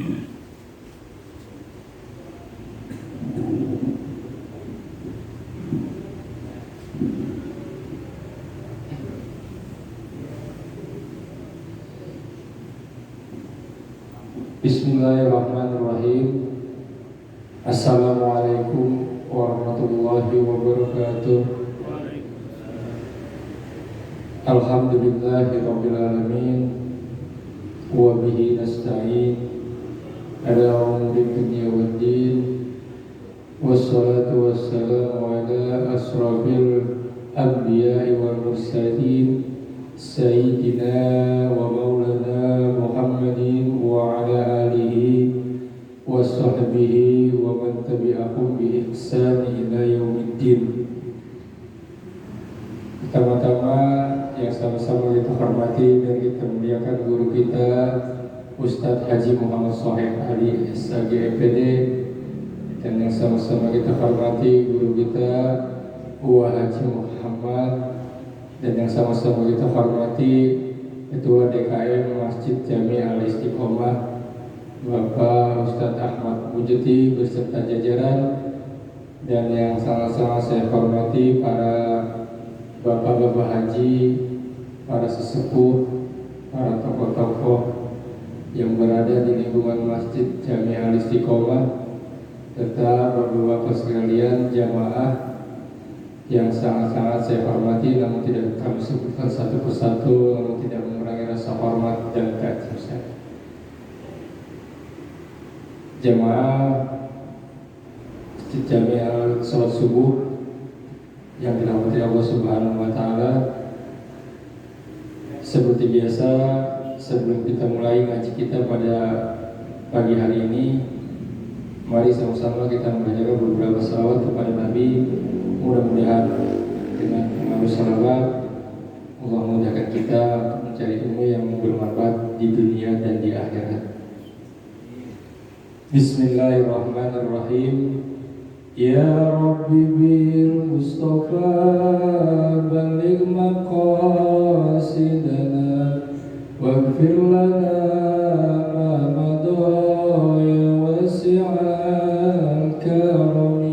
Bismillahirrahmanirrahim. Assalamualaikum warahmatullahi wabarakatuh. Alhamdulillahirabbil alamin wa bihi nasta'in ala umuri dunya waddin wassalatu wassalamu ala asrofil anbiya'i wal mursalin Sayyidina wa maulana Muhammadin wa ala alihi wa sahbihi wa man tabi'ahum bi ihsani ila yaumiddin. Pertama-tama yang sama-sama kita hormati dan kita muliakan guru kita Ustadz Haji Muhammad Shoaib Ali SAG MPD, dan yang sama-sama kita hormati guru kita Uwa Haji Muhammad, dan yang sama-sama kita hormati Ketua DKM Masjid Jami Al-Istiqomah Bapak Ustadz Ahmad Mujeti beserta jajaran, dan yang sama-sama saya hormati para bapak-bapak haji, para sesepuh, para tokoh-tokoh yang berada di lingkungan Masjid Jami Al-Istiqomah, serta bapak-bapak sekalian jamaah yang sangat-sangat saya hormati, namun tidak kami sebutkan satu persatu, namun tidak mengurangi rasa hormat dan kasih sayang. Jamaah Masjid Jami Al-Sholat Subuh yang dirahmati Allah Subhanahu wa Ta'ala, seperti biasa sebelum kita mulai ngaji kita pada pagi hari ini, mari sama-sama kita membaca beberapa salawat kepada Nabi. Mudah-mudahan dengan mengalu salawat Allah memudahkan kita untuk mencari ilmu yang bermanfaat di dunia dan di akhirat. Bismillahirrahmanirrahim. Ya Rabbi bil Mustafa baligh maqasidana waghfir lana ma madha ya wasi'al karami.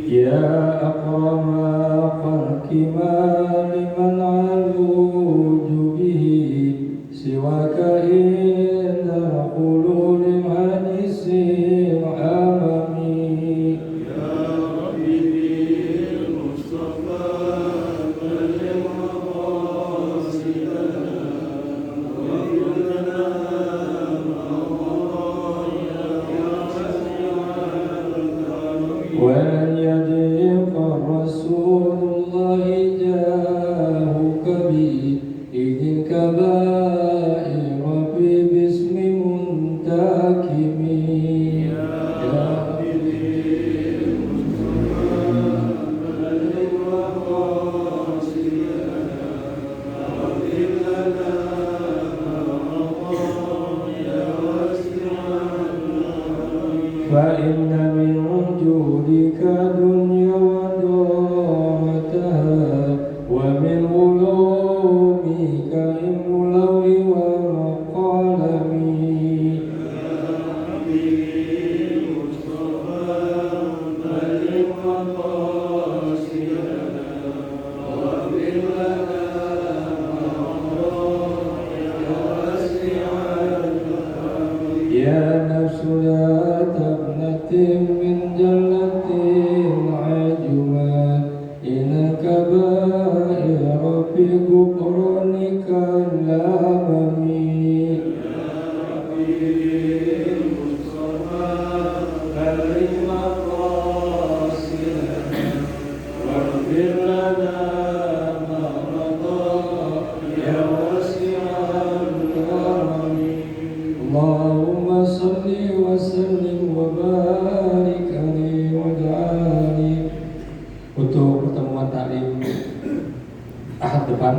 Ya akrama khalqima liman aluju bihi siwaka inda qulul hadisin amami. Ya Rabbi bil Mustafa baligh maqasidana waghfir lana ma madha ya wasi'al karami. Rasulullah jahuka bi idin kabair Rabbi bismi muntakimi. Ya Rabbi bil Mustafa baligh maqasidana waghfir lana ma madha ya wasi'al karami. Fa inna min wujudika dunya ومن علومك علم اللوح والقلم. يا ربي المصطفى بلغ مقاصدنا واغفر لنا ما مضى يا واسع الكرم. يا نفس لا تقنط من جلة عجما إنك في غفرانك الأمامي. يا ربي المصطفى بلغ مقاصدنا واغفر لنا ما مضى يا واسع الكرم. اللهم صل وسلم وبارك عليه واجعلني. Untuk pertemuan taklim Ahad depan,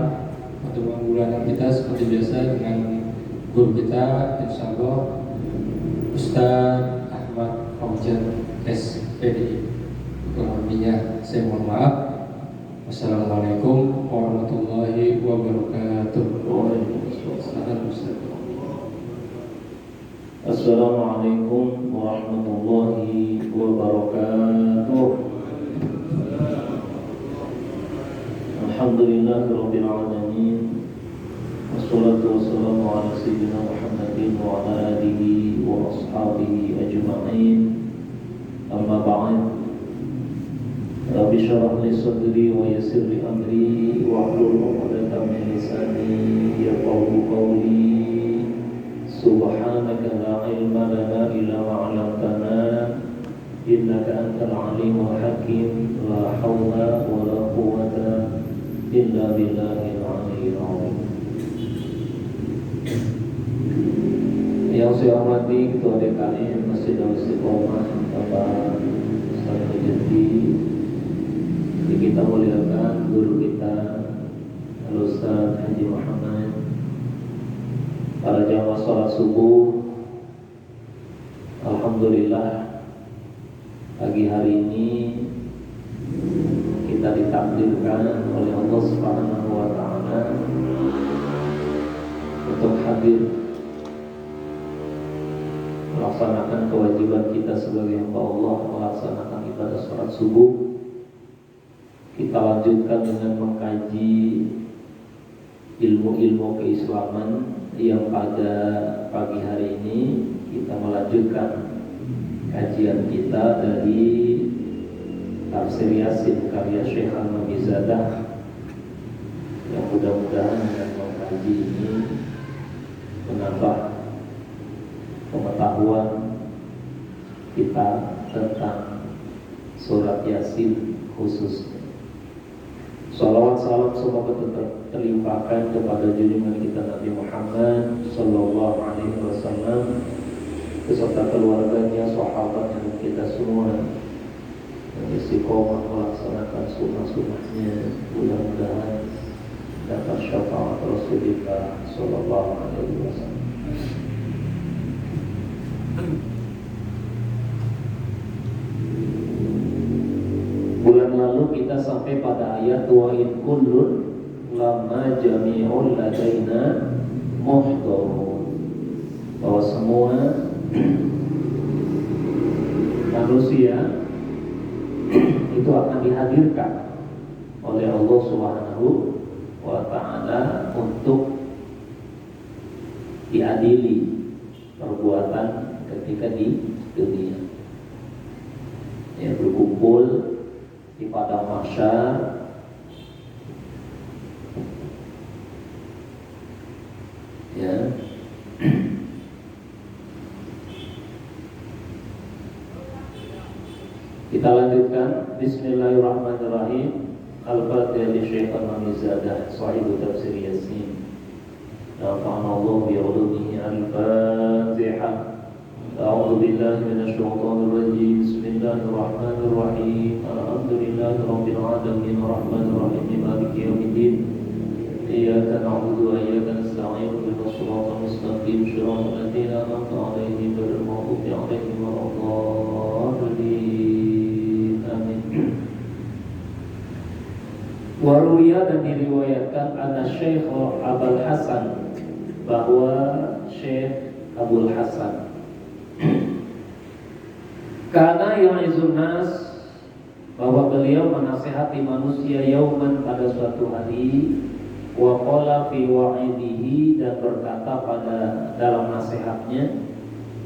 pertemuan bulanan kita seperti biasa dengan guru kita insyaallah Ustaz Ahmad Fauzan SPD. Kurang lebihnya saya mohon maaf. Wassalamualaikum warahmatullahi wabarakatuh. Assalamualaikum warahmatullahi wabarakatuh. Alhamdulillahirabbil alamin. Wassalatu wassalamu ala sayyidina Muhammadin wa ala alihi wa ashabihi ajma'in. Amma ba'd. Rabbi shrah li sadri wa yassir li amri wa hlul 'uqdatam min lisani yafqahu qawli. Subhanaka la ilma lana illa ma 'allamtana innaka antal alimul hakim. La haula wa la quwwata illa billahil aliyyil azim. Yang saya hormati Ketua DKM Masjid Al-Istiqomah Bapak Ustaz Jati, kita muliakan guru kita Al-Ustaz Haji Muhammad, para jamaah sholat subuh. Alhamdulillah, pagi hari ini kita ditakdirkan oleh Allah Subhanahu wa Ta'ala untuk hadir melaksanakan kewajiban kita sebagai hamba Allah, melaksanakan ibadah sholat subuh. Kita lanjutkan dengan mengkaji ilmu-ilmu keislaman yang pada pagi hari ini kita melanjutkan kajian kita dari Tafsir Yasin karya Syekh Al-Mamizadah, yang mudah-mudahan dengan mengkaji ini menambah pengetahuan kita tentang surat Yasin khususnya. Salawat salam semoga terlimpahkan kepada junjungan kita Nabi Muhammad sallallahu alaihi wasallam beserta keluarganya, sahabatnya, dan kita semua yang istiqomah melaksanakan sunnah-sunnahnya. Mudah-mudahan dapat syafaat Rasulullah sallallahu alaihi wasallam. Bulan lalu kita sampai pada ayat wa in kullun lamma jami'un ladaina muhdharun, bahwa semua manusia itu akan dihadirkan oleh Allah Subhanahu wa Ta'ala untuk diadili perbuatan ketika di dunia. Ya, berkumpul di padang mahsyar ya. Kita lanjutkan. Bismillahirrahmanirrahim. Al-Fatihah li Syekh Al-Mamizadah sahibu tafsir Yasin. Nafa'anallahu bi'ulumihi. Al-Fatihah. A'udzu billahi minasy syaithanir rajim. Bismillahirrahmanirrahim. Alhamdulillahirabbil alamin arrahmanir rahim maliki yaumiddin. Iyyaka na'budu wa iyyaka nasta'in ihdinas siratal mustaqim shiratal ladzina an'amta 'alaihim ghairil maghdubi 'alaihim waladdallin. Amin. Waruya, dan diriwayatkan anna Syekh Abul Hasan, bahwa Syekh Abul Hasan karena ya'izun nas, bahwa beliau menasihati manusia yauman, pada suatu hari, wa qala fi wa'idihi, dan berkata pada dalam nasihatnya,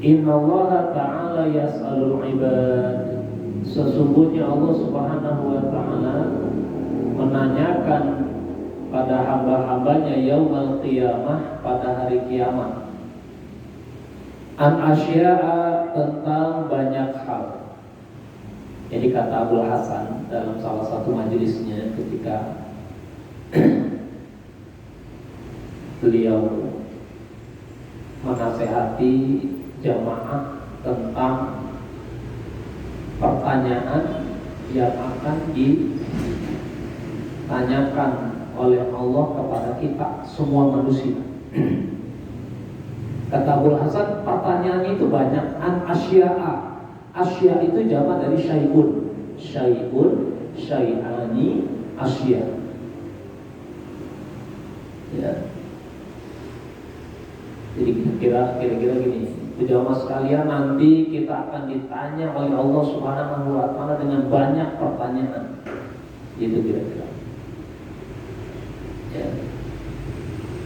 innallaha ta'ala yas'alul ibad, sesungguhnya Allah Subhanahu wa Ta'ala menanyakan pada hamba-hambanya yaumal qiyamah, pada hari kiamat, an asya'a, tentang banyak hal. Jadi kata Abul Hasan dalam salah satu majelisnya ketika beliau menasehati jamaah tentang pertanyaan yang akan ditanyakan oleh Allah kepada kita semua manusia. Kata Abul Hasan, pertanyaan itu banyak. An asya'a. Asya itu jamak dari syai'un. Syai'un, syai'ani, asya. Ya. Jadi kira-kira gini. Jamaah sekalian, nanti kita akan ditanya oleh Allah Subhanahu wa taala dengan banyak pertanyaan. Itu kira-kira. Ya.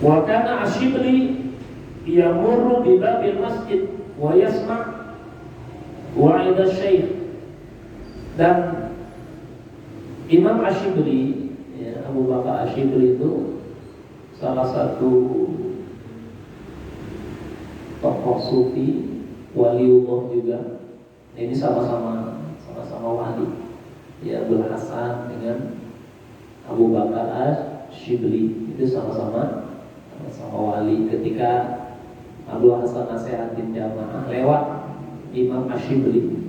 Wa kana Ashibli yamurru bi babil masjid wa yasma' wa'ida syekh. Dan Imam Ashibli, ya, Abu Bakar Ashibli itu salah satu tokoh sufi, waliullah juga. Ini sama-sama wali. Ya, Abul Hasan dengan Abu Bakar Ashibli itu sama-sama wali. Ketika Abu Hasan nasihatin jamaah lewat Imam Ashibli.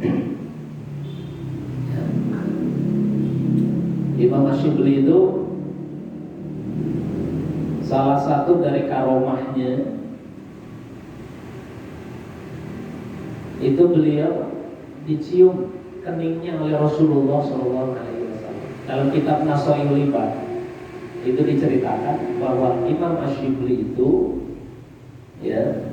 Ya. Imam Ashibli itu salah satu dari karomahnya itu beliau dicium keningnya oleh Rasulullah SAW. Dalam kitab Nasaihul Ibad itu diceritakan bahwa Imam Ashibli itu, ya,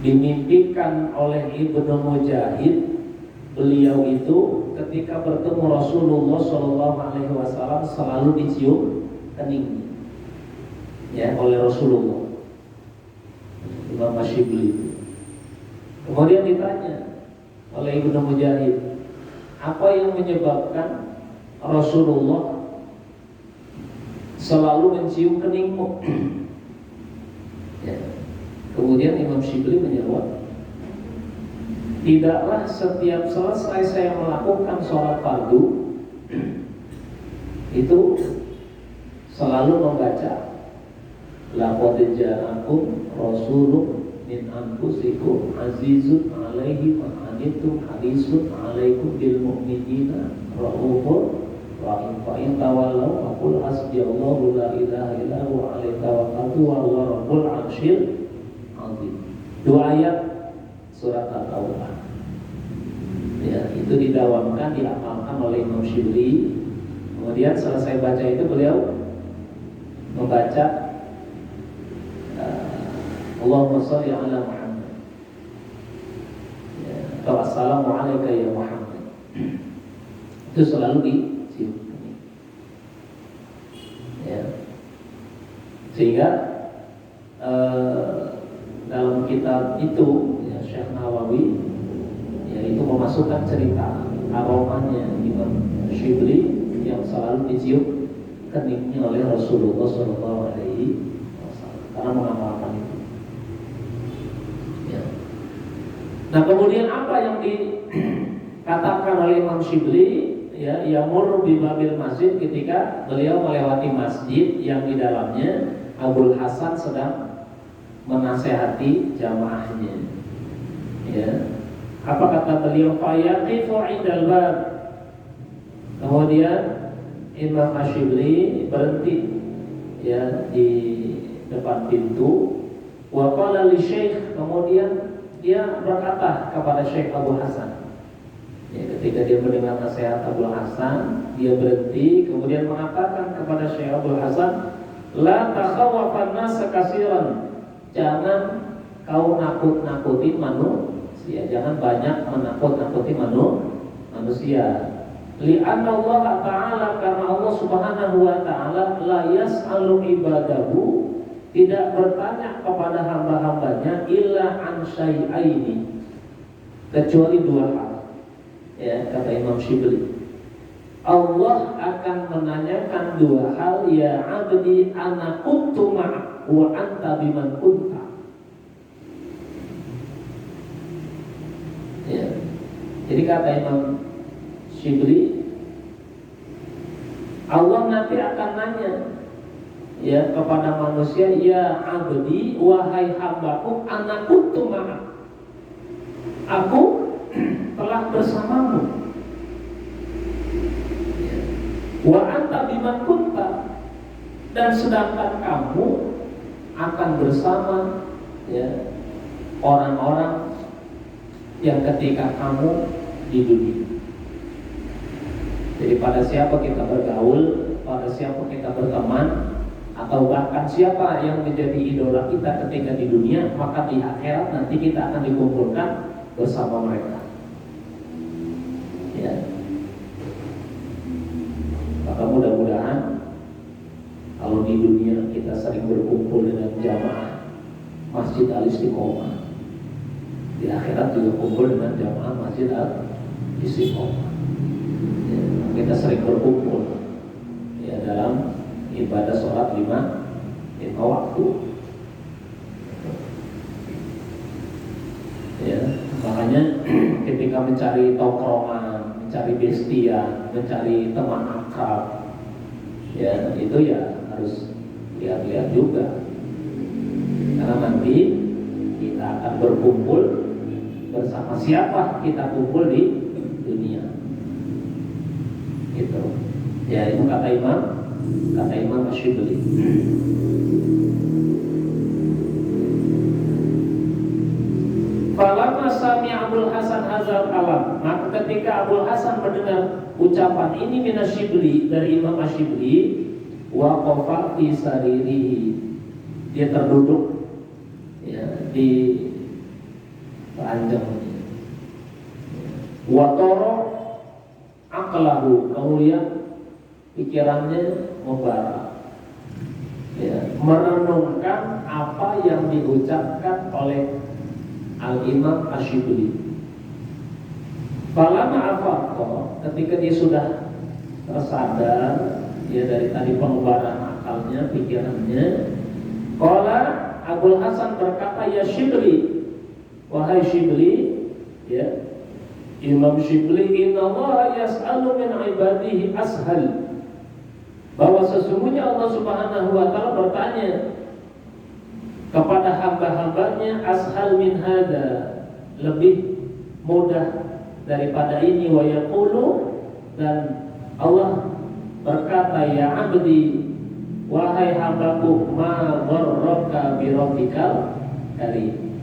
dimimpikan oleh Ibnu Mujahid. Beliau itu ketika bertemu Rasulullah SAW selalu dicium keningnya, ya, oleh Rasulullah. Imam Ashibli. Kemudian ditanya oleh Ibnu Mujahid, apa yang menyebabkan Rasulullah selalu mencium keningmu? Ya. Kemudian Imam Ashibli menjawab, tidaklah setiap selesai saya melakukan sholat fardu itu selalu membaca laqad ja'akum rasulun min anfusikum azizun 'alaihi ma anittum harisun 'alaikum bil mu'minina raufur rahim. Fa in tawallaw faqul hasbiyallahu la ilaha illa huwa 'alaihi tawakkaltu wa huwa rabbul 'arsyil 'azim. Dua ayat surat At-Taubah. Ya, itu didawamkan, diamalkan oleh Imam Shibli. Kemudian selesai baca itu beliau membaca Allahumma sholli ala Muhammad, ya, atau assalamu alayka ya Muhammad. Itu selalu dicium. Ya. Sehingga dalam kitab itu, ya, Syekh Nawawi, ya, itu memasukkan cerita aromanya Imam Shibli yang selalu dicium keningnya oleh Rasulullah SAW karena mengamalkan itu. Ya. Nah, kemudian apa yang dikatakan oleh Imam Shibli, ya, yamur bi babil masjid, ketika beliau melewati masjid yang di dalamnya Abul Hasan sedang menasehati jamaahnya. Ya. Apa kata beliau? Fayaqifu 'indal bab. Kemudian Imam Ashibli berhenti, ya, di depan pintu. Wa qala li syekh, kemudian dia berkata kepada Syekh Abu Hasan. Ya, ketika dia mendengar nasihat Abu Hasan, dia berhenti kemudian mengatakan kepada Syekh Abu Hasan, la takhawafan nas katsiran. Jangan kau nakut-nakuti manusia, jangan banyak menakut-nakuti manusia. Li'anna Allah Ta'ala, karena Allah Subhanahu wa Ta'ala la yas'alu ibadahu, tidak bertanya kepada hamba-hambanya illa an syai'aini, kecuali dua hal. Ya, kata Imam Shibli, Allah akan menanyakan dua hal, ya abdi ana kuntu ma'ak wa anta biman kunta. Ya. Jadi kata Imam Shibli, Allah nanti akan nanya, ya, kepada manusia, ya abdi, wahai hambaku, ana kuntu ma'ak, aku telah bersamamu. Ya. Wa anta biman kunta, dan sedangkan kamu, akan bersama ya orang-orang yang ketika kamu di dunia. Jadi pada siapa kita bergaul, pada siapa kita berteman, atau bahkan siapa yang menjadi idola kita ketika di dunia, maka di akhirat nanti kita akan dikumpulkan bersama mereka. Ya. Maka mudah-mudahan kalau di dunia kita sering berkumpul dengan jamaah Masjid Al-Istiqomah, di akhirat juga kumpul dengan jamaah Masjid Al-Istiqomah. Ya, kita sering berkumpul ya dalam ibadah sholat lima waktu. Ya, makanya ketika mencari tongkrongan, mencari bestia, mencari teman akrab, ya itu ya harus lihat-lihat juga, karena nanti kita akan berkumpul bersama siapa kita kumpul di dunia. Gitu. Ya itu kata Imam Asyibli. Falamma sami'a Abul Hasan hadzal kalam, maka ketika Abul Hasan mendengar ucapan ini min Asyibli dari Imam Asyibli, waqafa fi saririhi, dia terduduk ya di ranjangnya. Wa tara aqlahu, kemudian pikirannya membara, ya, merenungkan apa yang diucapkan oleh Al-Imam Asyibli. Falamma afaqa, ketika dia sudah tersadar ya dari tadi pengubaran akalnya, pikirannya, qala Abul Hasan berkata, ya Syibli, wahai Syibli, ya Imam Syibli, innallaha yas'alu min ibadihi ashal, bahwa sesungguhnya Allah Subhanahu wa taala bertanya kepada hamba-hambanya ashal min hada, lebih mudah daripada ini, wa yaqulu, dan Allah berkata, ya abdi, wahai hambaku, ma gharraka bi rabbikal karim.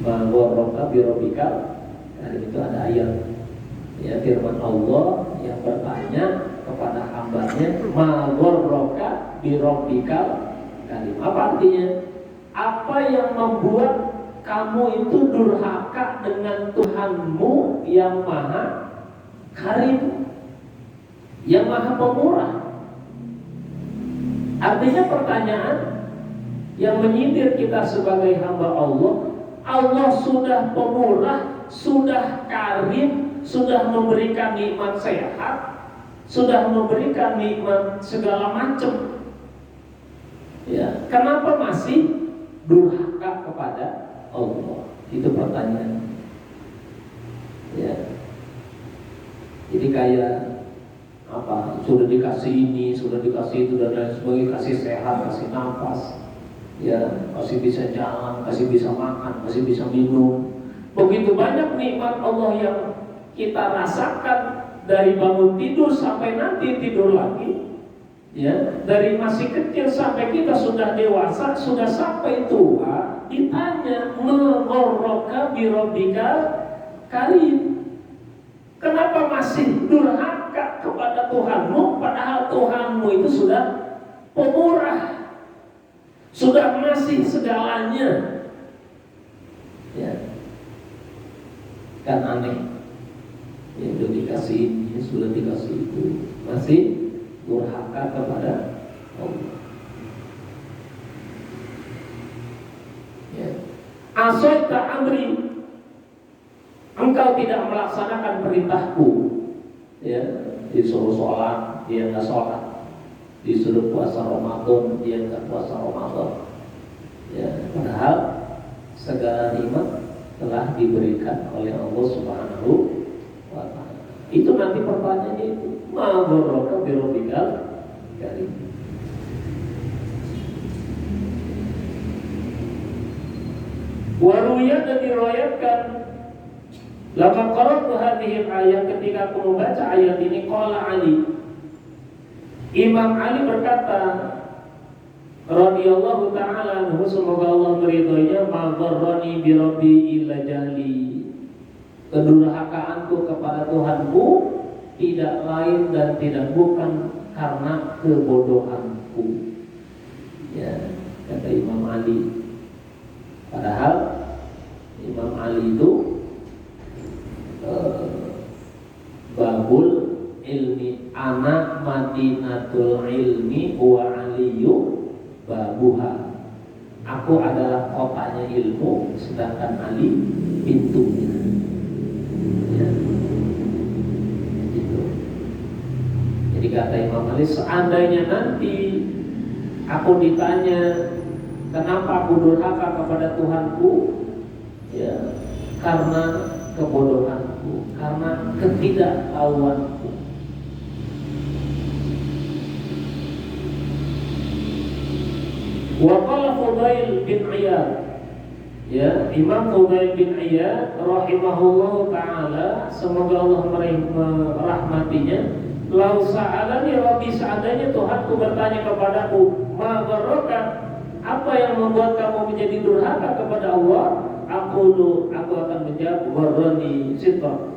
Ma gharraka bi rabbikal karim, itu ada ayat ya firman Allah yang bertanya kepada hambanya, ma gharraka bi rabbikal karim. Apa artinya? Apa yang membuat kamu itu durhaka dengan Tuhanmu yang maha karim, yang maha pemurah? Artinya pertanyaan yang menyindir kita sebagai hamba Allah. Allah sudah pemurah, sudah karim, sudah memberikan nikmat sehat, sudah memberikan nikmat segala macam. Ya, kenapa masih durhaka kepada Allah? Itu pertanyaan. Ya. Jadi kayak apa? Sudah dikasih ini, sudah dikasih itu dan lain sebagainya, kasih sehat, kasih nafas, ya, kasih bisa jalan, kasih bisa makan, kasih bisa minum. Begitu banyak nikmat Allah yang kita rasakan dari bangun tidur sampai nanti tidur lagi. Ya, dari masih kecil sampai kita sudah dewasa, sudah sampai tua, ditanya, "Magharraka bi rabbikal karim?" Kenapa masih durhaka kepada Tuhanmu, padahal Tuhanmu itu sudah pemurah, sudah ngasih segalanya. Ya, kan aneh. Ya, sudah dikasih ini, sudah dikasih itu, masih durhaka kepada Allah. Ya. Asaita amri, engkau tidak melaksanakan perintahku. Ya, disuruh sholat, dia nggak sholat. Disuruh puasa Ramadan, dia nggak puasa Ramadan. Ya, padahal segala nikmat telah diberikan oleh Allah Subhanahu wa Ta'ala. Itu nanti pertanyaannya itu, ma gharraka bi rabbikal karim. Waruya, dan diriwayatkan, lama qara'tu hadhihi ayat, ketika aku membaca ayat ini, qala Ali, Imam Ali berkata, radhiyallahu ta'ala anhu, semoga Allah meridhoinya, ma dharrani bi rabbi illa jahli. Kedurhakaanku kepada Tuhanku tidak lain dan tidak bukan karena kebodohanku. Ya, kata Imam Ali. Padahal Imam Ali itu babul ilmi, anak madinatul ilmi wa aliyu babuha. Aku adalah kotanya ilmu, sedangkan Ali pintunya. Ya. Gitu. Jadi kata Imam Ali, seandainya nanti aku ditanya kenapa aku durhaka kepada Tuhanku, ya karena kebodohanku, karena ketidaktahuanku. Wa qala Fudail bin Iyad, ya Imam Fudail bin Iyad rahimahullahu taala, semoga Allah merahmatinya, lau sa'alani rabbi, seandainya Tuhanku bertanya kepadaku, ma gharraka, apa yang membuat kamu menjadi durhaka kepada Allah, aku akan menjawab, gharrani sitra,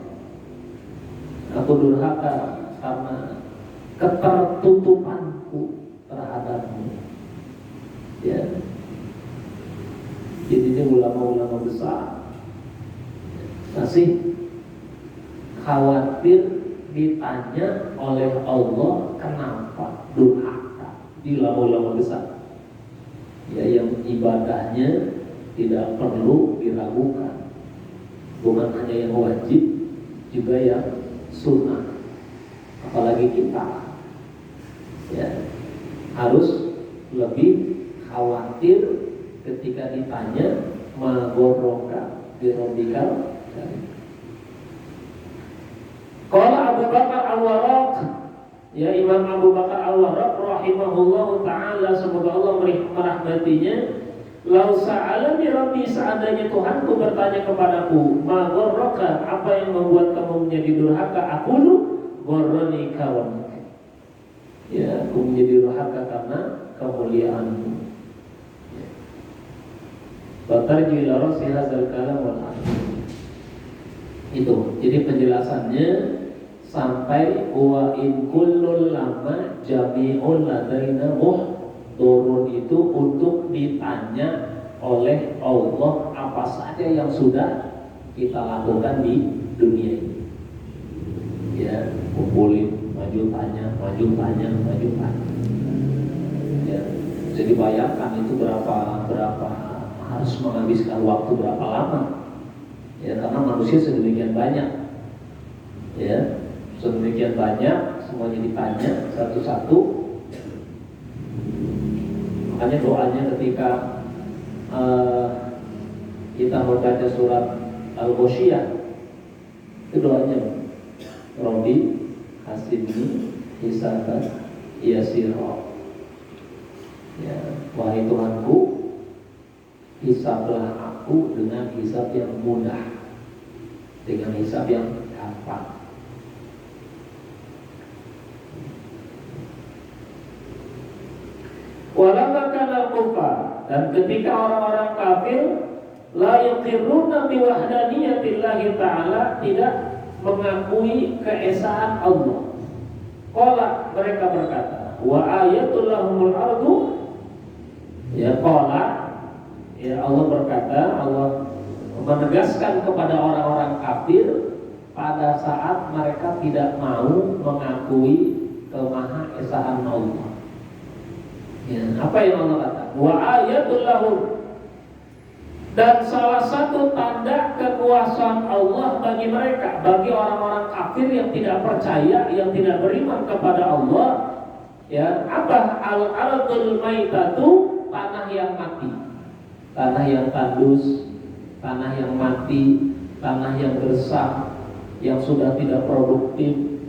aku durhaka karena ketertutupanku terhadapmu. Ya, jadi ini ulama-ulama besar masih khawatir ditanya oleh Allah kenapa durhaka. Di ulama-ulama besar, ya, yang ibadahnya tidak perlu diragukan, bukan hanya yang wajib, juga yang sunnah. Apalagi kita, ya, harus lebih khawatir ketika ditanya magoroka birobikal. Qala Abu Bakar Al-Warraq, ya Imam Abu Bakar Al-Warraq rahimahullahu ta'ala, semoga Allah merahmatinya, lau sa'alani rabbi, seandainya Tuhanku bertanya kepadaku, magoroka, apa yang membuat kamu menjadi durhaka, aku gharrani kawan, ya aku menjadi durhaka karena kemuliaanmu. Batarju ila rasi hadzal kalam wal akhir. Itu. Jadi penjelasannya sampai wa in kullul lama jami'un ladaina muhdurun, itu untuk ditanya oleh Allah apa saja yang sudah kita lakukan di dunia ini. Ya, kumpulin, maju tanya. Ya, jadi bayangkan itu berapa harus menghabiskan waktu berapa lama, ya, karena manusia sedemikian banyak, ya, sedemikian banyak, semuanya ditanya satu-satu. Makanya doanya ketika kita membaca surat Al-Ghasyiyah, itu doanya, Rabbi hasibni hisaban yasira, ya, wahai Tuhanku, hisablah aku dengan hisab yang mudah, dengan hisab yang gampang. Walamma kana kufar, dan ketika orang-orang kafir la yuqirruna bi wahdaniyatillahi ta'ala, tidak mengakui keesaan Allah. Qala, mereka berkata, wa ayatul lahumul ardu, ya qala, ya Allah berkata, Allah menegaskan kepada orang-orang kafir pada saat mereka tidak mau mengakui kemahaesaan Allah. Ya, apa yang Allah kata? Wa ayatul lahum, dan salah satu tanda kekuasaan Allah bagi mereka, bagi orang-orang kafir yang tidak percaya, yang tidak beriman kepada Allah, ya, apa? Al-ardul maitatu, tanah yang mati, tanah yang tandus, tanah yang mati, tanah yang gersang, yang sudah tidak produktif,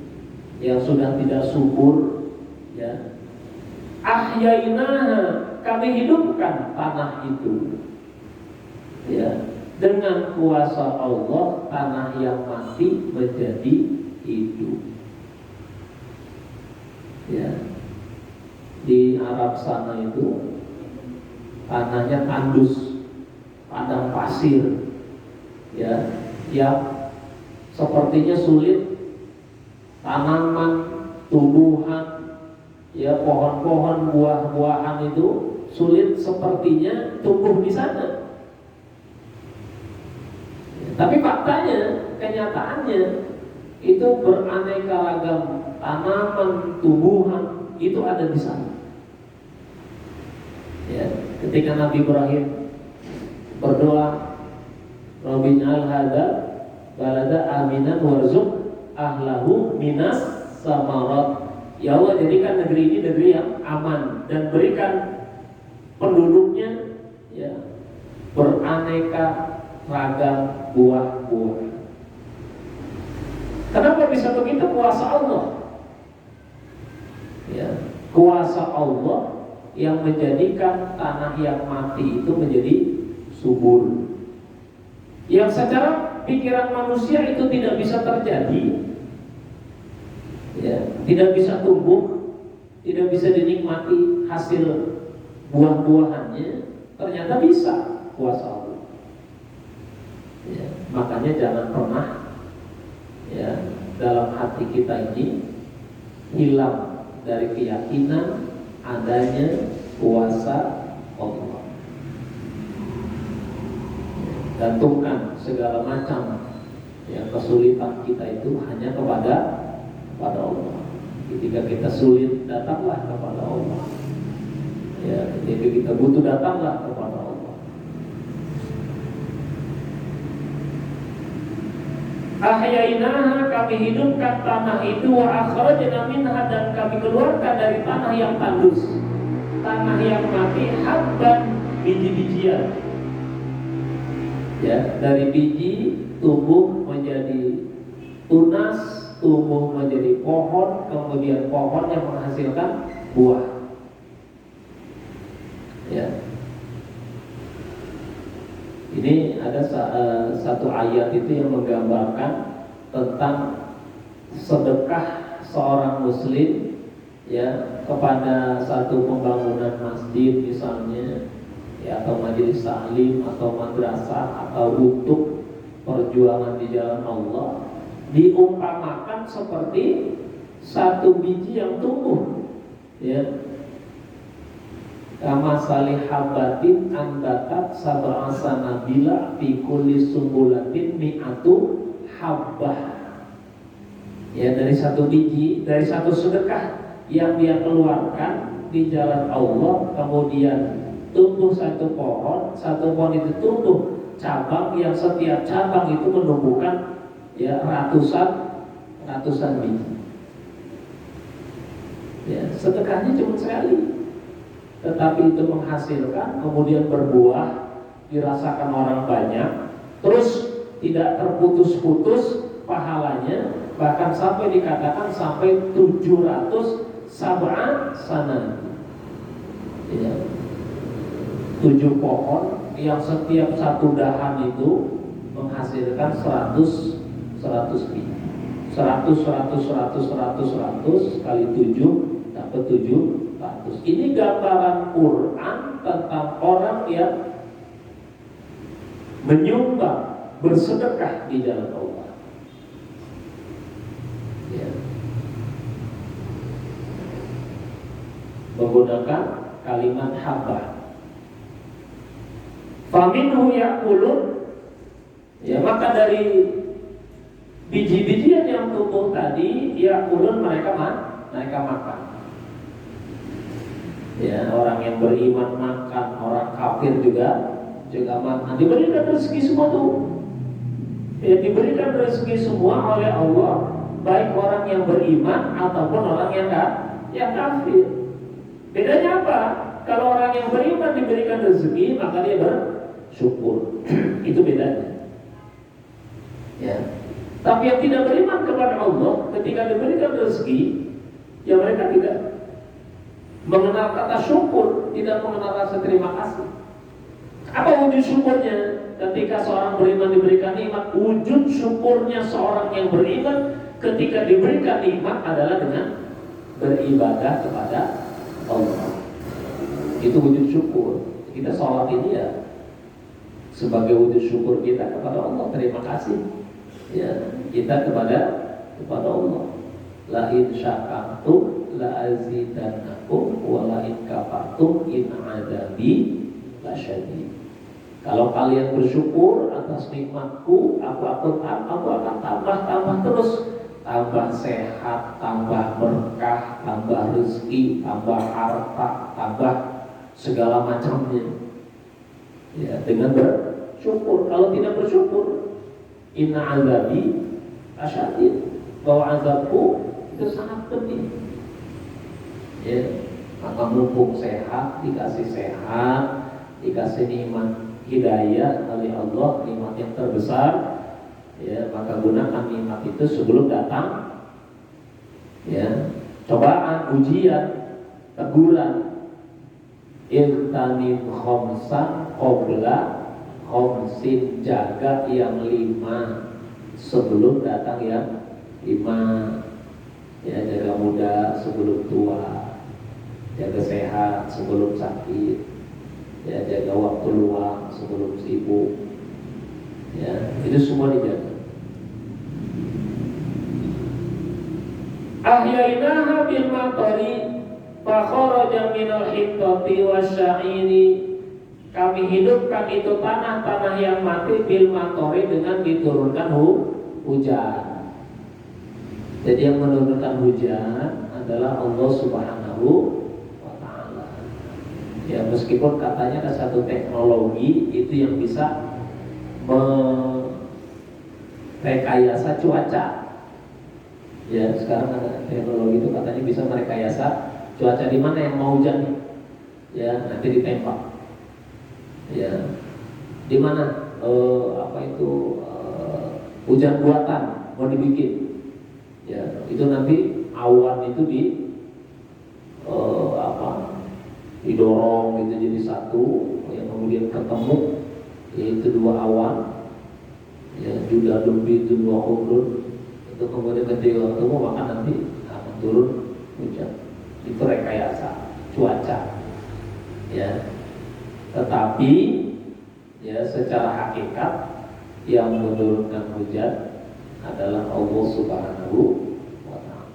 yang sudah tidak subur, ya. Ahyainaha, kami hidupkan tanah itu, ya, dengan kuasa Allah, tanah yang mati menjadi hidup. Ya, di Arab sana itu tanahnya tandus, padang pasir, ya, yang sepertinya sulit tanaman, tumbuhan, ya pohon-pohon, buah-buahan itu sulit sepertinya tumbuh di sana. Tapi faktanya, kenyataannya itu beraneka ragam tanaman, tumbuhan itu ada di sana. Ya, ketika Nabi Ibrahim berdoa, Rabbinal hadza balada aminan warzuq ahlahu minas samarat. Ya Allah, jadikan negeri ini negeri yang aman dan berikan penduduknya ya beraneka ragam buah-buah. Kenapa bisa begitu? Kuasa Allah. Ya, kuasa Allah yang menjadikan tanah yang mati itu menjadi subur. Yang secara pikiran manusia itu tidak bisa terjadi, ya, tidak bisa tumbuh, tidak bisa dinikmati hasil buah-buahannya, ternyata bisa kuasa Allah. Ya, makanya jangan pernah ya dalam hati kita ini hilang dari keyakinan adanya kuasa Allah. Gantungkan segala macam ya kesulitan kita itu hanya kepada Allah. Ketika kita sulit, datanglah kepada Allah. Ya, ketika kita butuh, datanglah kepada Allah. Ahyainaha, kami hidupkan tanah itu, wa akhrajna minha, dan kami keluarkan dari tanah yang tandus, tanah yang mati, habban, biji-bijian. Ya, dari biji tumbuh menjadi tunas, tumbuh menjadi pohon, kemudian pohon yang menghasilkan buah. Ya. Ini ada satu ayat itu yang menggambarkan tentang sedekah seorang muslim ya kepada satu pembangunan masjid misalnya, ya, atau majelis taklim atau madrasah atau untuk perjuangan di jalan Allah, diumpamakan seperti satu biji yang tumbuh, ya. Kama salih habatin anbatat sab'a sanabila fi kulli sumbulatin mi'atu habbah. Ya, dari satu biji, dari satu sedekah yang dia keluarkan di jalan Allah, kemudian tumbuh satu pohon itu tumbuh cabang yang setiap cabang itu menumbuhkan ya ratusan biji. Ya, sedekahnya cuma sekali, tetapi itu menghasilkan, kemudian berbuah, dirasakan orang banyak, terus tidak terputus-putus pahalanya, bahkan sampai dikatakan sampai 700 sab'an sana. Ya. 7 pohon yang setiap satu dahan itu menghasilkan 100 biji. 100 kali 7 dapat 700. Ini gambaran Quran tentang orang yang menyumbang, bersedekah di jalan Allah. Ya. Menggunakan kalimat habbah. Faminhu ya'kulun, ya, maka dari biji-bijian yang tumbuh tadi, ya'kulun, mereka makan. Ya, orang yang beriman makan, orang kafir juga makan. Diberikan rezeki semua tuh. Ya, diberikan rezeki semua oleh Allah, baik orang yang beriman ataupun orang yang kafir. Bedanya apa? Kalau orang yang beriman diberikan rezeki, maka dia bersyukur. Itu bedanya. Ya. Tapi yang tidak beriman kepada Allah, ketika diberikan rezeki, ya mereka tidak mengenal kata syukur, tidak mengenal rasa terima kasih. Apa wujud syukurnya? Ketika seorang beriman diberikan nikmat, wujud syukurnya seorang yang beriman ketika diberikan nikmat adalah dengan beribadah kepada Allah. Itu wujud syukur. Kita sholat ini ya sebagai wujud syukur kita kepada Allah, terima kasih ya kita kepada Allah. La in syakartum la azidannakum wa la in kafartum in adabi lasyadid. Kalau kalian bersyukur atas nikmatku, aku akan tambah terus, tambah sehat, tambah berkah, tambah rezeki, tambah harta, tambah segala macamnya. Ya, dengan bersyukur. Kalau tidak bersyukur, inna azabi asyadid, bahwa azabku itu sangat pedih. Ya, maka mumpung sehat, dikasih sehat, dikasih nikmat hidayah oleh Allah, nikmat yang terbesar, ya, maka gunakan nikmat itu sebelum datang ya cobaan, ujian, teguran. Iltanim khomsan qabla khomsin, jaga yang 5 sebelum datang yang 5. Ya, jaga muda sebelum tua, jaga sehat sebelum sakit, ya, jaga waktu luang sebelum sibuk. Ya, itu semua dijaga. Ahyainaha bil matari fa kharaja minal hittati wasya'iri. Kami hidupkan itu tanah-tanah yang mati bil matari, dengan diturunkan hujan. Jadi yang menurunkan hujan adalah Allah Subhanahu wa ta'ala. Ya, meskipun katanya ada satu teknologi itu yang bisa merekayasa cuaca. Ya, sekarang ada teknologi itu katanya bisa merekayasa cuaca, di mana yang mau hujan, ya, nanti ditembak. Ya, di mana hujan buatan mau dibikin. Ya, itu nanti awan itu didorong itu jadi satu, yang kemudian ketemu yaitu 2 awan, ya, juda lebih itu 2 umrun, itu kemudian ketika ketemu maka nanti akan turun hujan. Itu rekayasa cuaca, ya. Tetapi ya secara hakikat yang menurunkan hujan adalah Allah Subhanahu wa ta'ala.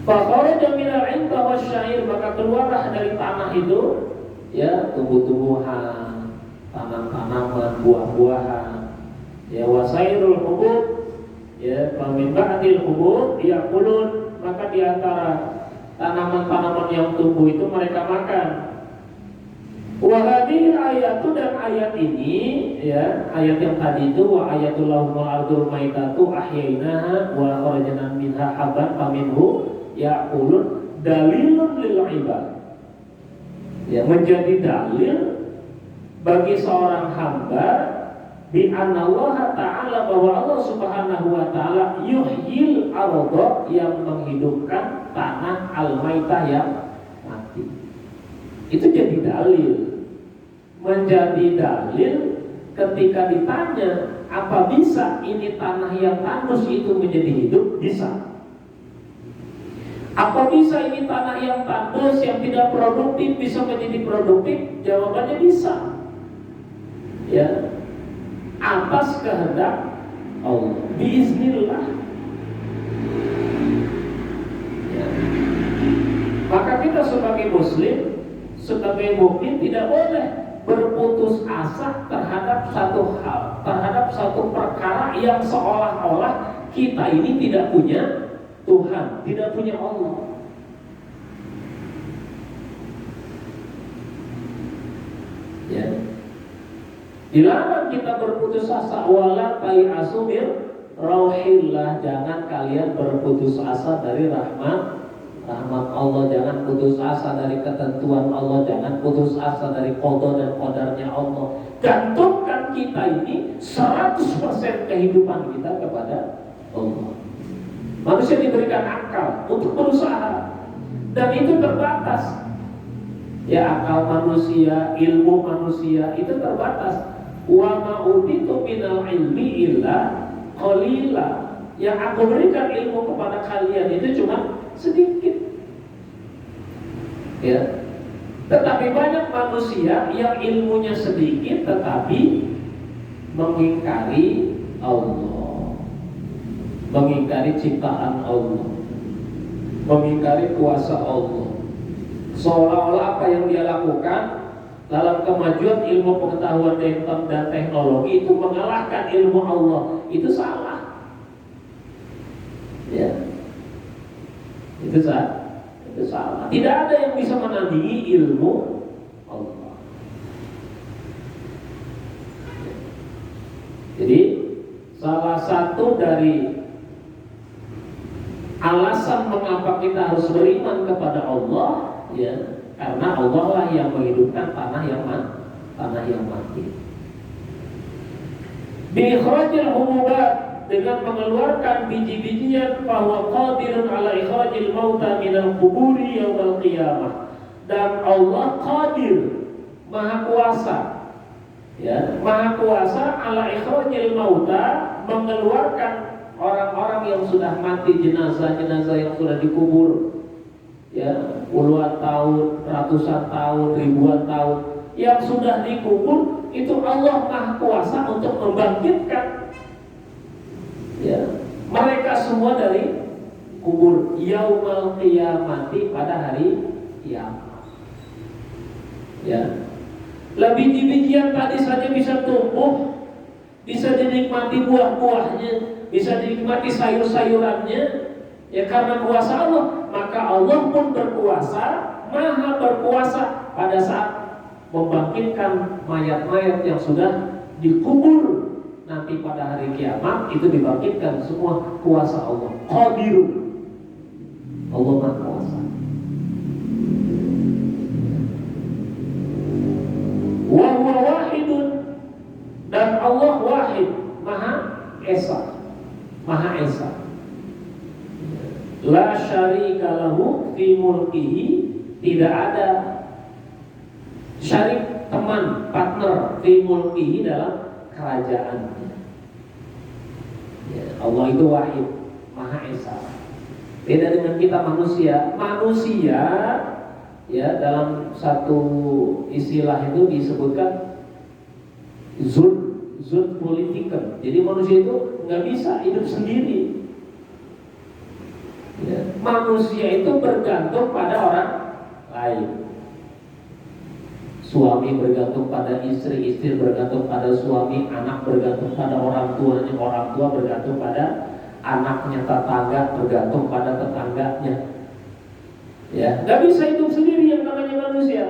Fa kharaja minal 'inta wasyair, maka keluarlah dari tanah itu ya tumbuh-tumbuhan, tanam-tanaman, buah-buahan, ya wasairul hubub, ya min ba'dil hubub yaqulun, maka di antara tanaman-tanaman yang tumbuh itu mereka makan. Wa hadhil ayatu, dan ayat ini ya, ayat yang tadi itu wa ayatul lahumul ardul maitatu ahyainaha wa kharajna minha habban faminhu yaqulun, dalilun lil ibad. Ya, menjadi dalil bagi seorang hamba bi anallaha ta'ala, bahwa Allah Subhanahu wa ta'ala yuhyil ardha, yang menghidupkan tanah al-maitah yang mati. Itu jadi dalil. Menjadi dalil ketika ditanya, apa bisa ini tanah yang tandus itu menjadi hidup? Bisa. Apa bisa ini tanah yang tandus, yang tidak produktif bisa menjadi produktif? Jawabannya bisa. Ya, atas kehendak Allah, biiznillah. Ya. Maka kita sebagai muslim, sebagai mukmin tidak boleh berputus asa terhadap satu hal, terhadap satu perkara yang seolah-olah kita ini tidak punya Tuhan, tidak punya Allah. Ya. Dilarang kita berputus asa, wala tai'asu mir rauhillah, jangan kalian berputus asa dari rahmat Allah, jangan putus asa dari ketentuan Allah, jangan putus asa dari qada dan qadarnya Allah. Gantungkan kita ini 100% kehidupan kita kepada Allah. Manusia diberikan akal untuk berusaha, dan itu terbatas. Ya, akal manusia, ilmu manusia itu terbatas. Wa ma'uditu minal ilmi illa qalila. Yang aku berikan ilmu kepada kalian itu cuma sedikit. Ya. Tetapi banyak manusia yang ilmunya sedikit tetapi mengingkari Allah, mengingkari ciptaan Allah, mengingkari kuasa Allah. Seolah-olah apa yang dia lakukan dalam kemajuan ilmu pengetahuan dan teknologi itu mengalahkan ilmu Allah. Itu salah. Ya. Itu salah. Tidak ada yang bisa menandingi ilmu Allah. Jadi salah satu dari alasan mengapa kita harus beriman kepada Allah, ya, karena Allah lah yang menghidupkan tanah yang mati. Bi ikhrajil hububat, dengan mengeluarkan biji-bijian, bahwa qadirun ala ikhrajil mauta minal quburi yaumal qiyamah. Dan Allah qadir, maha kuasa, ya, maha kuasa ala ikhrajil mauta, mengeluarkan orang-orang yang sudah mati, jenazah-jenazah yang sudah dikubur, ya, puluhan tahun, ratusan tahun, ribuan tahun yang sudah dikubur, itu Allah maha kuasa untuk membangkitkan, ya, mereka semua dari kubur yaumal qiyamati, pada hari kiamat. Ya, lebih biji-bijian tadi saja bisa tumbuh, bisa dinikmati buah-buahnya, bisa dinikmati sayur-sayurannya, ya, karena kuasa Allah. Maka Allah pun berkuasa, maha berkuasa pada saat membangkitkan mayat-mayat yang sudah dikubur. Nanti pada hari kiamat itu dibangkitkan semua, kuasa Allah. Qadirun, Allah maha kuasa. Wa huwa wahidun, dan Allah wahid, maha esa, maha esa. La syarika lahu fi mulkihi, tidak ada syarik, teman, partner, fi mulkihi, dalam kerajaannya. Ya, Allah itu wahid, maha esa. Beda dengan kita manusia. Manusia, ya, dalam satu istilah itu disebutkan zul politiker. Jadi manusia itu nggak bisa hidup sendiri. Ya, manusia itu bergantung pada orang lain. Suami bergantung pada istri, istri bergantung pada suami, anak bergantung pada orang tuanya, orang tua bergantung pada anaknya, tetangga bergantung pada tetangganya. Ya, nggak bisa hidup sendiri yang namanya manusia.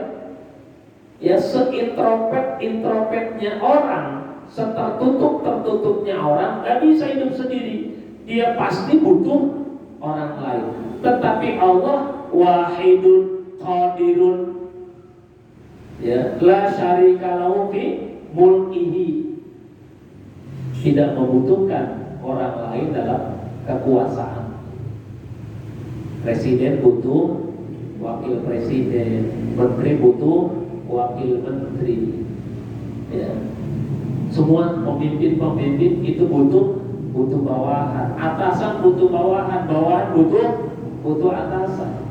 Ya, seintrovert-introvертnya orang, setertutup-tertutupnya orang, nggak bisa hidup sendiri. Dia pasti butuh orang lain. Tetapi Allah wahidun qadirun, ya, la syarika lahu fi mulkihi, tidak membutuhkan orang lain dalam kekuasaan. Presiden butuh wakil presiden, menteri butuh wakil menteri, ya. Semua pemimpin itu butuh bawahan, atasan butuh bawahan, bawahan butuh atasan.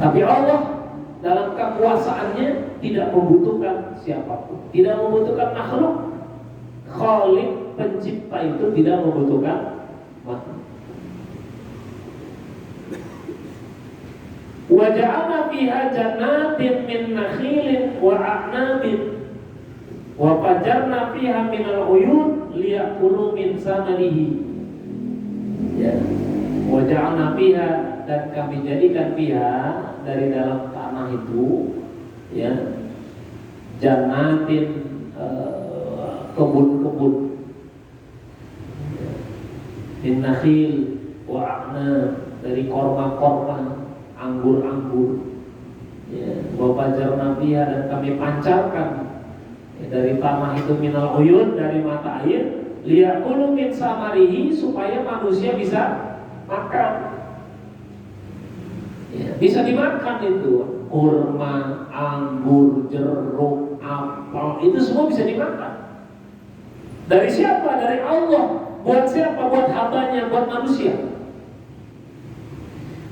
Tapi Allah dalam kekuasaannya tidak membutuhkan siapapun, tidak membutuhkan makhluk. Khalik, pencipta, itu tidak membutuhkan makhluk. Wa ja'alna fiha jannatin min nakhilin wa a'nabin wa fajarna fiha minal uyun liyakulu min samarihi. Ya. Wa ja'alna fiha, dan kami jadikan fiha, dari dalam tanah itu, ya, jannatin, kebun-kebun, min nakhil wa a'nab, dari korma-korma, anggur-anggur, ya, wa fajarna fiha, dan kami pancarkan, ya, dari tanah itu minal uyun, dari mata air, liyakulu min samarihi, supaya manusia bisa makan, ya, bisa dimakan itu, kurma, anggur, jeruk, apel, itu semua bisa dimakan. Dari siapa? Dari Allah. Buat siapa? Buat hambanya, buat manusia.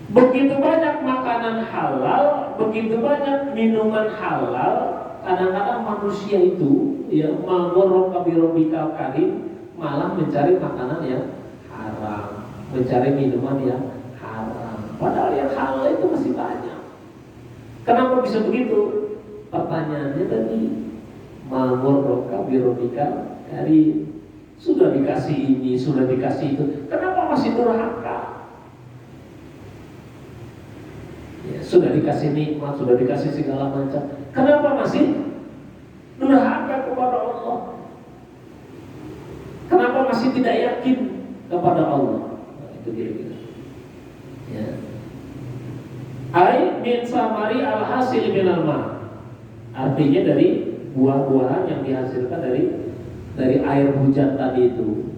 Begitu banyak makanan halal, begitu banyak minuman halal, kadang-kadang manusia itu ya mangorok kabirobikal karim malah mencari makanan yang haram, mencari minuman yang haram. Padahal yang halal itu masih banyak. Kenapa bisa begitu? Pertanyaannya tadi, mangorok kabirobikal karim, sudah dikasih ini, sudah dikasih itu, kenapa masih durhaka? Ya, sudah dikasih nikmat, sudah dikasih segala macam, kenapa masih durhaka kepada Allah? Kenapa masih tidak yakin kepada Allah? Nah, itu kira-kira. Ya. Ai min samari al-hasil minal ma. Artinya dari buah-buahan yang dihasilkan dari air hujan tadi itu.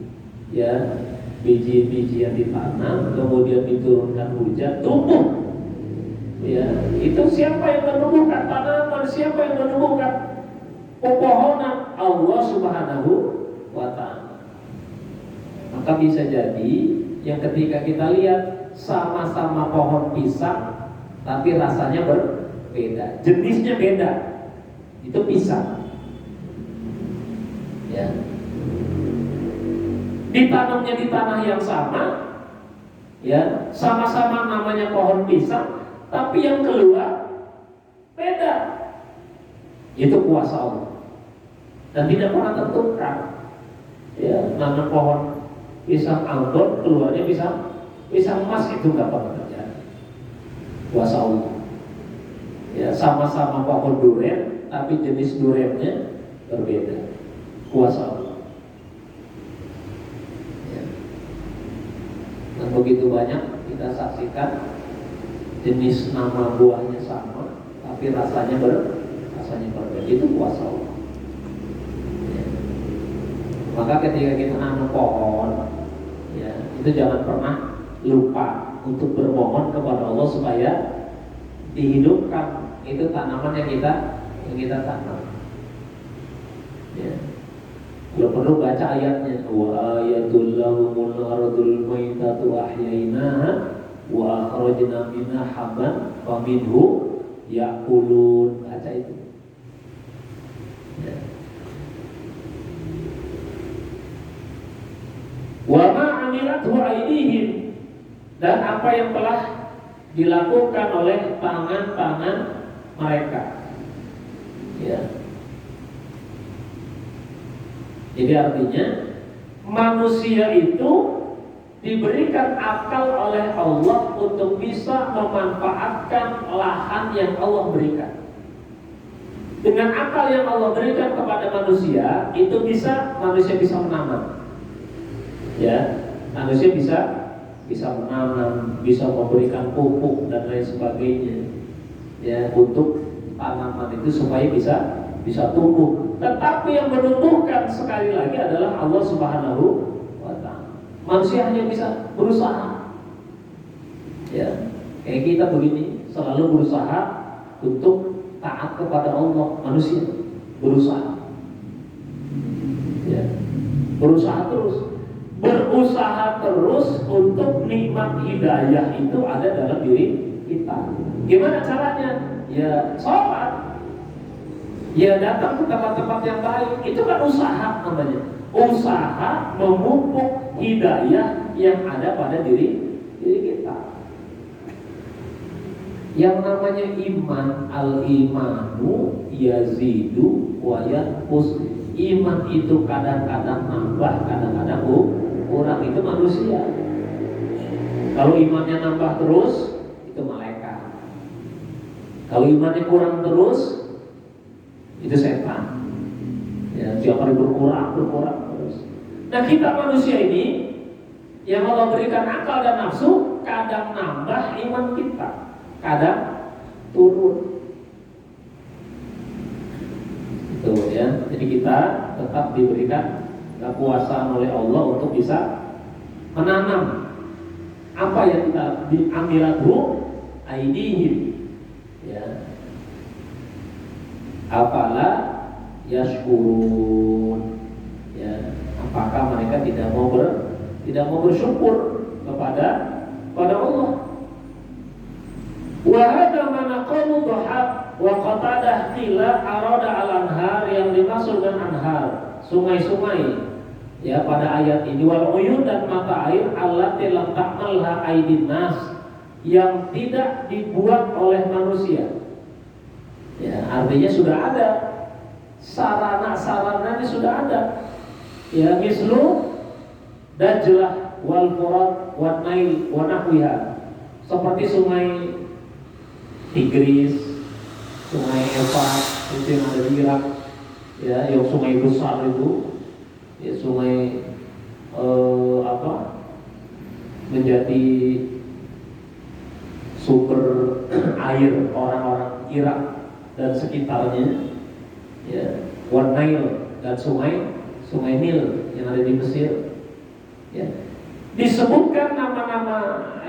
Ya, biji-biji yang ditanam kemudian diturunkan hujan tumbuh. Ya, itu siapa yang menumbuhkan tanaman, siapa yang menumbuhkan pepohonan? Allah Subhanahu wa ta'ala. Maka bisa jadi yang ketika kita lihat sama-sama pohon pisang tapi rasanya berbeda, jenisnya beda, itu pisang. Ya. Ditanamnya di tanah yang sama, ya, sama-sama namanya pohon pisang, tapi yang keluar beda. Itu kuasa Allah dan tidak pernah tertukar. Ya, nanam pohon pisang Ambon keluarnya pisang emas, itu nggak pernah terjadi. Kuasa Allah. Ya, sama-sama pohon durian tapi jenis duriannya berbeda. Kuasa Allah. Ya. Dan begitu banyak kita saksikan jenis nama buahnya sama tapi rasanya berbeda. Itu kuasa Allah. Ya. Maka ketika kita nanam pohon, ya, itu jangan pernah lupa untuk bermohon kepada Allah supaya dihidupkan itu tanaman yang kita tanam. Ya. Kalau perlu baca ayatnya, wa ayatul lahumul ardul maitatu ahyainaha wa akhrajna minha habban wa minhu ya'kulun. Baca itu. Ya. Wa ma 'amilathu aydihim, dan apa yang telah dilakukan oleh tangan-tangan mereka. Ya. Jadi artinya manusia itu diberikan akal oleh Allah untuk bisa memanfaatkan lahan yang Allah berikan. Dengan akal yang Allah berikan kepada manusia, itu manusia bisa menanam. Ya, manusia bisa menanam, bisa memberikan pupuk dan lain sebagainya. Ya, untuk tanaman itu supaya bisa tumbuh. Tetapi yang menumbuhkan sekali lagi adalah Allah Subhanahu wa ta'ala. Manusia hanya bisa berusaha. Ya, kayak kita begini selalu berusaha untuk taat kepada Allah. Manusia berusaha. Ya, berusaha terus untuk nikmat hidayah itu ada dalam diri kita. Gimana caranya? Ya, sholat. Ya, datang ke tempat-tempat yang baik. Itu kan usaha namanya. Usaha memupuk hidayah yang ada pada diri kita. Yang namanya iman, al-imanu yazidu wa yanqus. Iman itu kadang-kadang nambah, kadang-kadang kurang. Itu manusia. Kalau imannya nambah terus, itu malaikat. Kalau imannya kurang terus, itu setan. Ya, tiap hari berkurang terus. Nah, kita manusia ini yang Allah berikan akal dan nafsu, kadang nambah iman kita, kadang turun. Itu ya. Jadi kita tetap diberikan kekuasaan oleh Allah untuk bisa menanam apa yang kita diamilathu aidihim. Ya. Apala yashkurun, ya, apakah mereka tidak mau bersyukur kepada Allah? Wa hadza manaqamu dhahab wa qatadah qila arada al-anhar, yang dimaksud dengan anhar sungai-sungai ya pada ayat ini, wal uyun dan mata air allati lam ta'malha aydin nas, yang tidak dibuat oleh manusia. Ya, artinya sudah ada sarana-sarananya, sudah ada. Ya, mislu Dajlah wal Furat wan Nail wa nahwiha, seperti sungai Tigris, sungai Efrat itu yang ada di Irak, ya, yang sungai besar itu, ya, sungai menjadi sumber air orang-orang Irak dan sekitarnya, ya, wan Nail, dan sungai Nil yang ada di Mesir. Ya. Disebutkan nama-nama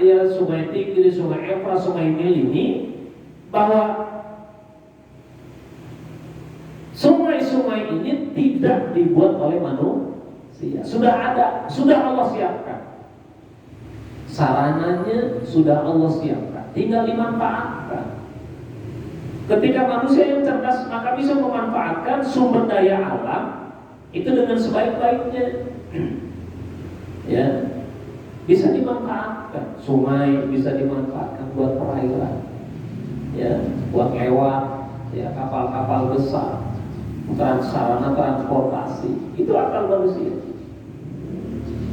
ya sungai Tigris, sungai Efrat, sungai Nil ini, bahwa sungai-sungai ini tidak dibuat oleh manusia. Sudah ada, sudah Allah siapkan. Sarananya sudah Allah siapkan, tinggal dimanfaatkan. Ketika manusia yang cerdas maka bisa memanfaatkan sumber daya alam itu dengan sebaik-baiknya. Ya, bisa dimanfaatkan. Sungai bisa dimanfaatkan buat perairan, ya, buat lewat, ya, kapal-kapal besar, sarana transportasi. Itu akal manusia.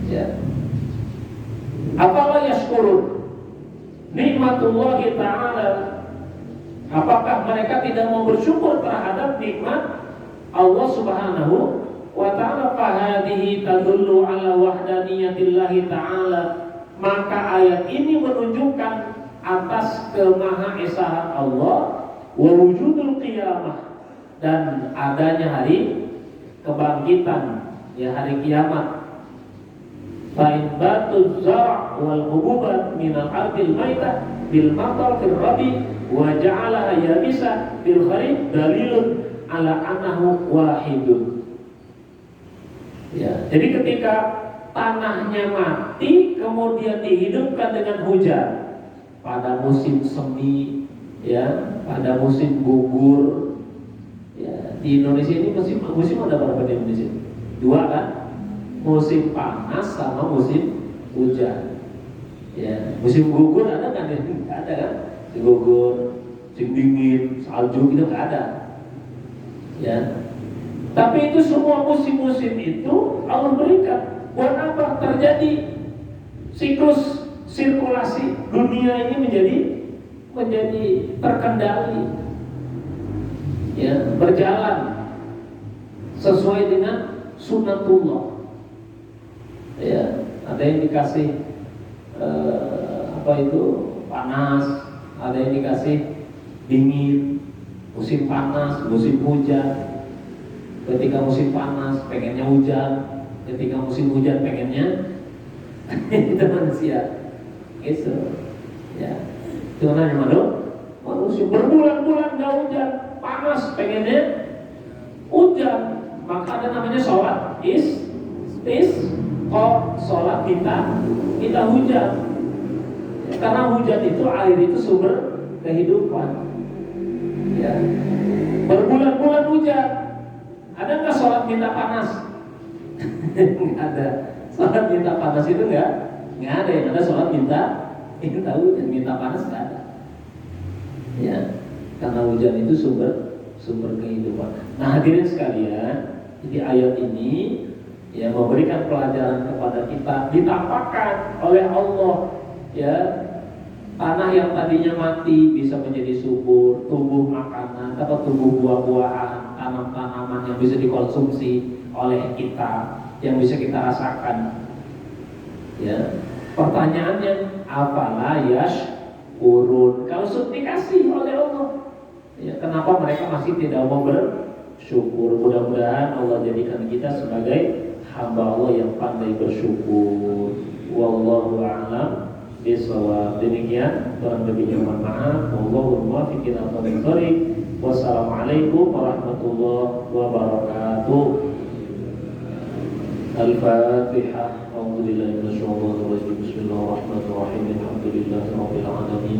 Ya. Apalah yashkurun nikmatullahi ta'ala, apakah mereka tidak mau bersyukur terhadap nikmat Allah Subhanahu wa ta'ala? Fahadihi tadullu ala wahdaniyatillahi ta'ala, maka ayat ini menunjukkan atas kemahaesaan Allah, wa wujudul qiyamah, dan adanya hari kebangkitan, ya, hari kiamat. Fa'in batu zar' wal hububat minal ardil maitah bil matar fil rabi wa ja'alaha yabisa bil kharif dalilun ala annahu wahidun. Ya, jadi ketika tanahnya mati kemudian dihidupkan dengan hujan pada musim semi, ya, pada musim gugur, ya, di Indonesia ini musim ada berapa di Indonesia? Dua kan? Musim panas sama musim hujan. Ya, musim gugur ada kan? Nggak ada kan? Musim gugur, musim dingin, salju itu nggak ada. Ya. Tapi itu semua musim-musim itu Allah berikan. Buat apa? Terjadi siklus sirkulasi dunia ini menjadi terkendali, ya, berjalan sesuai dengan sunnatullah. Ya, ada yang dikasih panas, ada yang dikasih dingin, musim panas, musim hujan. Ketika musim panas pengennya hujan, ketika musim hujan pengennya itu manusia. Gitu. Ya. Itu namanya manusia berbulan-bulan nggak hujan, panas pengennya hujan. Maka ada namanya sholat sholat kita hujan. Ya, karena hujan itu, air itu sumber kehidupan. Ya. Berbulan-bulan hujan. Ada nggak sholat minta panas? Nggak ada. Sholat minta panas itu nggak ada. Yang ada sholat minta hujan, minta panas nggak ada. Ya, karena hujan itu sumber kehidupan. Nah, hadirin sekalian, jadi ayat ini ya memberikan pelajaran kepada kita, ditampakkan oleh Allah, ya, tanah yang tadinya mati bisa menjadi subur, tumbuh makanan atau tumbuh buah-buahan, tanam-tanaman yang bisa dikonsumsi oleh kita, yang bisa kita rasakan. Ya, pertanyaannya, apalah yashkurun? Kalau sudah dikasih oleh Allah, ya, kenapa mereka masih tidak mau bersyukur? Mudah-mudahan Allah jadikan kita sebagai hamba Allah yang pandai bersyukur. Wallahu a'lam bishawab. Demikian, kurang lebihnya mohon maaf. Wallahu muwaffiq ila aqwamit thoriq. Wassalamualaikum warahmatullahi wabarakatuh. Al-Fatihah. A'udzubillahi minasyaitonir rajim. Bismillahirrahmanirrahim. Alhamdulillahirabbil alamin.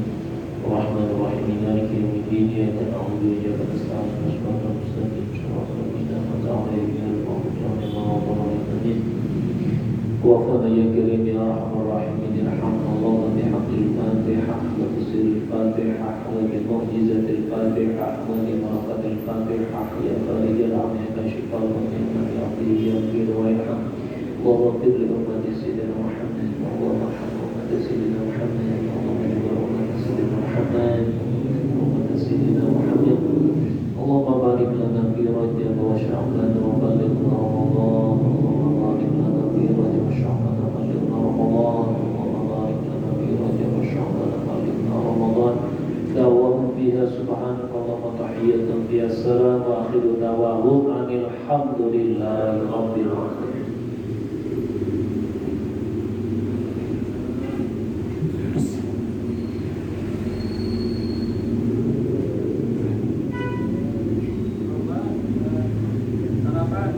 Bismillahirrahmanirrahim. Maliki yaumiddin. Iyyaka na'budu wa iyyaka nasta'in. Ihdinas mustaqim. Shiratal ladzina an'amta 'alaihim ghairil maghdubi 'alaihim waladdallin. وفضل يا كريم يا ارحم الراحمين ارحمنا الله بحق الفاتحه وتسر الفاتحه وبمعجزه الفاتحه وببركه الفاتحه يا خالق العام يا كاشف الغم يا عظيم يا كبير ويرحم واغفر لامه سيدنا محمد اللهم ارحم امه سيدنا محمد اللهم اجبر امه سيدنا محمد امه سيدنا محمد اللهم بارك لنا في رجب وشعبان وبلغنا رمضان اللهم بارك لنا في رجب وشعبان وبلغنا رمضان اللهم بارك لنا في رجب وشعبان وبلغنا رمضان دعواهم فيها سبحانك اللهم تحية فيها السلام وآخر دعواهم أن الحمد لله رب العالمين. Sarapan.